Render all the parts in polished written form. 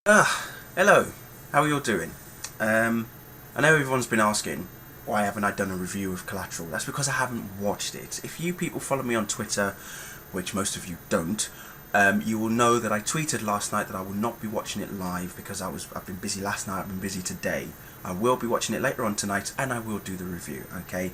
Hello, how are you all doing? I know everyone's been asking why haven't I done a review of Collateral. That's because I haven't watched it. If you people follow me on Twitter, which most of you don't, you will know that I tweeted last night that I will not be watching it live because I've been busy last night, I've been busy today. I will be watching it later on tonight and I will do the review, okay?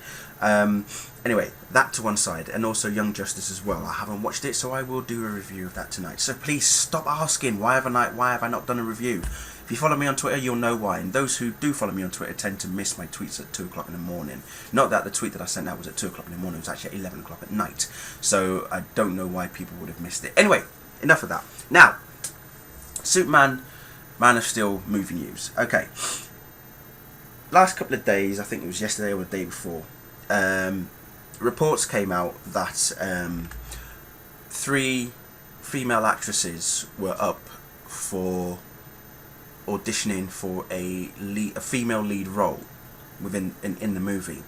Anyway, that to one side, and also Young Justice as well. I haven't watched it, so I will do a review of that tonight. So please stop asking why have I not done a review. If you follow me on Twitter, you'll know why, and those who do follow me on Twitter tend to miss my tweets at 2 o'clock in the morning. Not that the tweet that I sent out was at 2 o'clock in the morning, it was actually at 11 o'clock at night. So I don't know why people would have missed it. Anyway, enough of that. Now, Superman, Man of Steel movie news. Okay. Last couple of days, I think it was yesterday or the day before, reports came out that 3 female actresses were up for auditioning for a female lead role in the movie,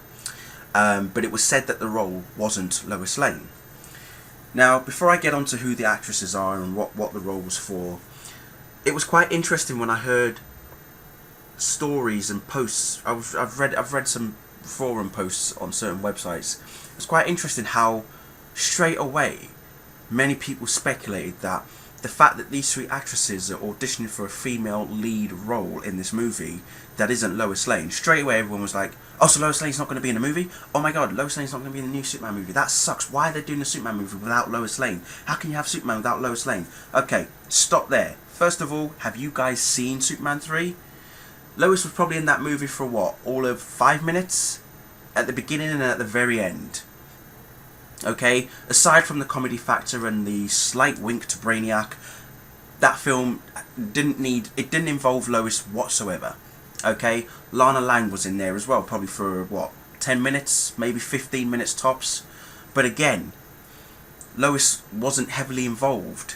but it was said that the role wasn't Lois Lane. Now, before I get on to who the actresses are and what the role was for, it was quite interesting when I heard stories and posts. I've read some forum posts on certain websites. It's quite interesting how straight away many people speculated that the fact that these 3 actresses are auditioning for a female lead role in this movie that isn't Lois Lane, straight away everyone was like, oh, so Lois Lane's not going to be in the movie? Oh my god, Lois Lane's not going to be in the new Superman movie. That sucks. Why are they doing the Superman movie without Lois Lane? How can you have Superman without Lois Lane? Okay, stop there. First of all, have you guys seen Superman 3? Lois was probably in that movie for what? All of 5 minutes? At the beginning and at the very end. Okay? Aside from the comedy factor and the slight wink to Brainiac, that film didn't involve Lois whatsoever. Okay? Lana Lang was in there as well, probably for what? 10 minutes? Maybe 15 minutes tops? But again, Lois wasn't heavily involved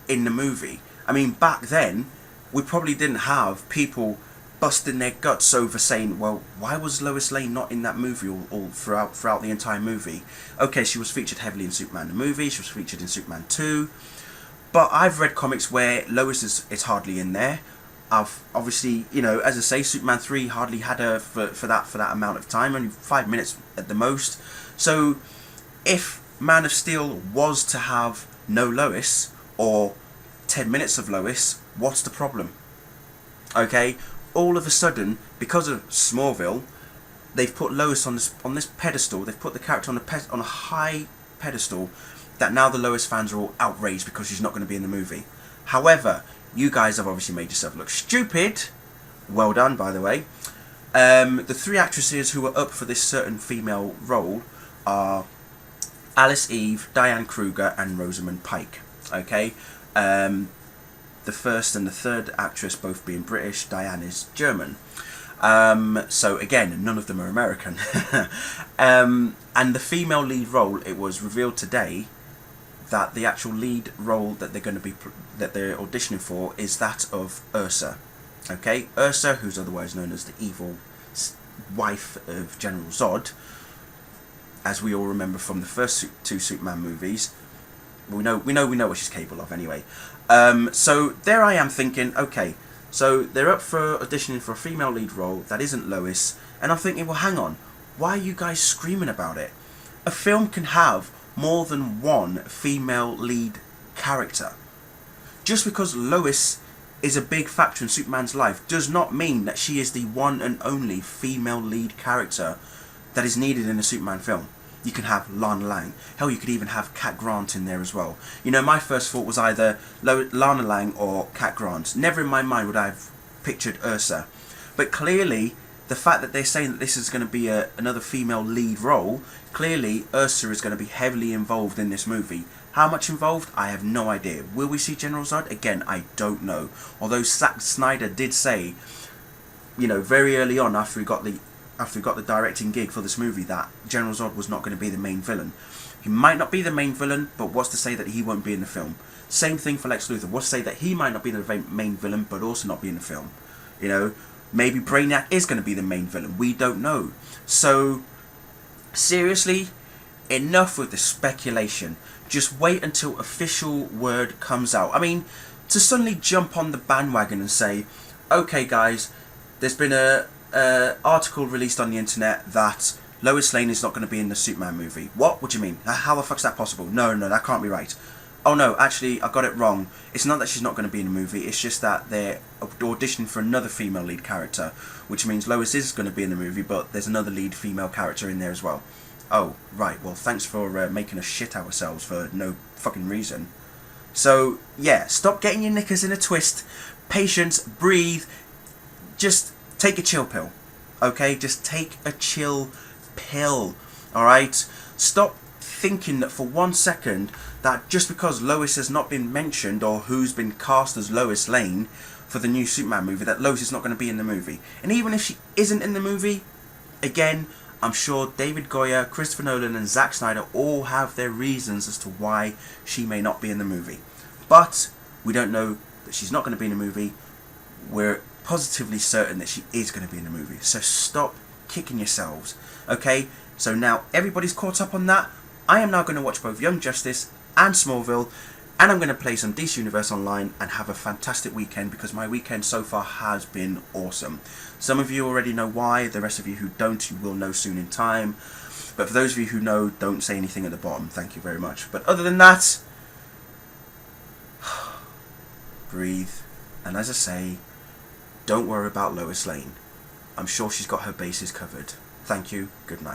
in the movie. I mean, back then, we probably didn't have people busting their guts over saying, well, why was Lois Lane not in that movie all throughout the entire movie? Okay, she was featured heavily in Superman the movie, she was featured in Superman 2, but I've read comics where Lois is hardly in there. I've obviously, you know, as I say, Superman 3 hardly had her for that amount of time, only 5 minutes at the most. So if Man of Steel was to have no Lois, or 10 minutes of Lois, what's the problem? Okay, all of a sudden, because of Smallville, they've put Lois on this pedestal. They've put the character on a high pedestal that now the Lois fans are all outraged because she's not going to be in the movie. However, you guys have obviously made yourself look stupid. Well done, by the way. The 3 actresses who are up for this certain female role are Alice Eve, Diane Kruger, and Rosamund Pike. Okay. The first and the third actress both being British, Diane is German. So again, none of them are American. And the female lead role, it was revealed today that the actual lead role that they're auditioning for is that of Ursa. Okay, Ursa, who's otherwise known as the evil wife of General Zod, as we all remember from the first 2 Superman movies. We know what she's capable of anyway. So there I am thinking, okay, so they're up for auditioning for a female lead role that isn't Lois, and I'm thinking, well, hang on, why are you guys screaming about it? A film can have more than one female lead character. Just because Lois is a big factor in Superman's life does not mean that she is the one and only female lead character that is needed in a Superman film. You can have Lana Lang. Hell, you could even have Cat Grant in there as well. You know, my first thought was either Lana Lang or Cat Grant. Never in my mind would I have pictured Ursa. But clearly, the fact that they're saying that this is going to be another female lead role, clearly Ursa is going to be heavily involved in this movie. How much involved? I have no idea. Will we see General Zod? Again, I don't know. Although Zack Snyder did say, you know, very early on after we got the directing gig for this movie, that General Zod was not going to be the main villain. He might not be the main villain, but what's to say that he won't be in the film? Same thing for Lex Luthor. What's to say that he might not be the main villain, but also not be in the film? You know, maybe Brainiac is going to be the main villain. We don't know. So, seriously, enough with the speculation. Just wait until official word comes out. I mean, to suddenly jump on the bandwagon and say, okay guys, there's been a article released on the internet that Lois Lane is not going to be in the Superman movie. What do you mean? How the fuck's that possible? No, that can't be right. Oh no, actually, I got it wrong. It's not that she's not going to be in the movie, it's just that they're auditioning for another female lead character, which means Lois is going to be in the movie, but there's another lead female character in there as well. Oh, right, well, thanks for making us shit ourselves for no fucking reason. So, yeah, stop getting your knickers in a twist. Patience, breathe, just take a chill pill, okay? Just take a chill pill, alright? Stop thinking that for 1 second that just because Lois has not been mentioned or who's been cast as Lois Lane for the new Superman movie, that Lois is not going to be in the movie. And even if she isn't in the movie, again, I'm sure David Goyer, Christopher Nolan and Zack Snyder all have their reasons as to why she may not be in the movie. But we don't know that she's not going to be in the movie. We're positively certain that she is going to be in the movie. So stop kicking yourselves, okay? So now everybody's caught up on that. I am now going to watch both Young Justice and Smallville, and I'm going to play some DC Universe Online and have a fantastic weekend, because my weekend so far has been awesome. Some of you already know why, the rest of you who don't, you will know soon in time. But for those of you who know, don't say anything at the bottom. Thank you very much. But other than that, breathe, and as I say, don't worry about Lois Lane. I'm sure she's got her bases covered. Thank you, good night.